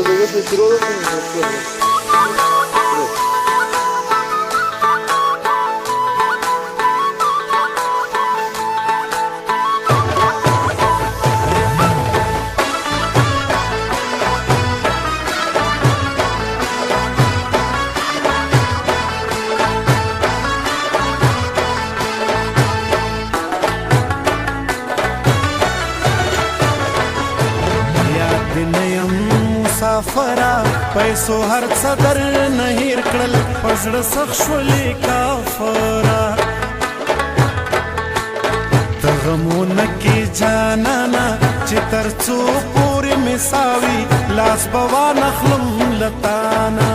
Dovete solo مسافرا پیسو هر څه در نه هیر کړل په زړه سخت شولې کافره ته غمونه کې جانانه چې تر څو پورې مې ساوي لاس به وانخلم له تانه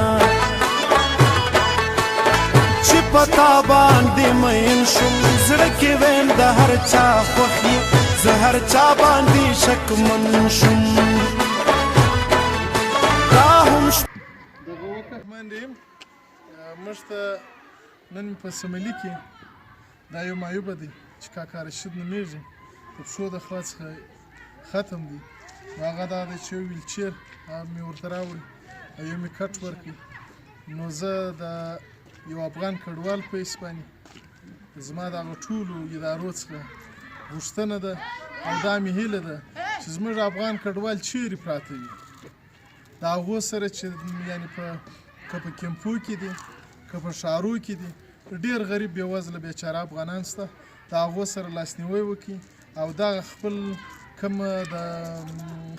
چې په تا باندې مین شوم زړه کې ویم د هر چا خوښ یې زه هر چا باندې شکمن شوم موږ ته نن په سملي کې دا یو معیوبه دی چې کاکا رشید نومیږي د پښو د خوا څخه ختم دی نو هغه دا دی چې یو ویلچیر مې ورته راوړي او یو مې کټ ورکړي نو زه د یو افغان کډوال په حیث باندې زما د هغه ټولو ادارو څخه غوښتنه ده او دا مې هیله ده چې زموږ افغان کډوال چیرې پراته وي د هغو سره چې یعنې که په کیمپو کې دي که په ښارو کې دي ډېر غریب بېوزله بیچاره افغانان شته د هغو سره لاسنیوی وکړي او دغه خپل کوم د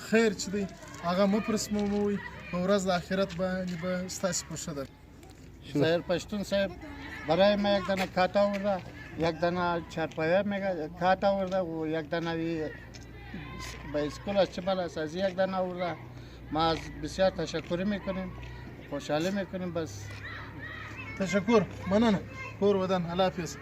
خیر چې دی هغه مه پرسموئ په ورځ د آخرت باندې به ستاسې په ښه ده ظاهر پشتون صاحب برای ما یک دانه کات آورده یک دانه چارپایه کات آورده و یک دانه به اسکولش چه بلاسازی یک دانه آورده ما از بسیار تشکر میکنیم خوشحالی میکنیم بس تشکر مننه کور ودان الله حافظ